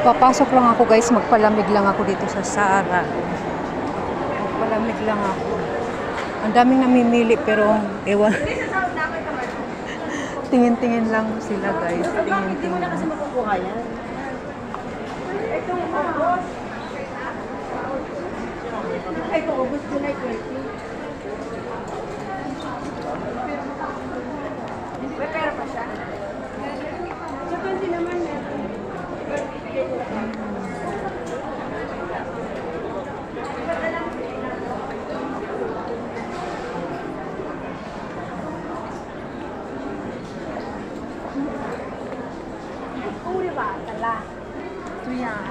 Papasok lang ako guys, magpalamig lang ako dito sa Zara. Magpalamig lang ako. Ang daming namimili pero ewan. Tingin-tingin lang sila guys. Tingin-tingin lang. Kasi makukuha yan. Itong August. Ito August, July 20. May pera pa siya? Sa 20 naman yan. Uri ba? Tala. Ito yan.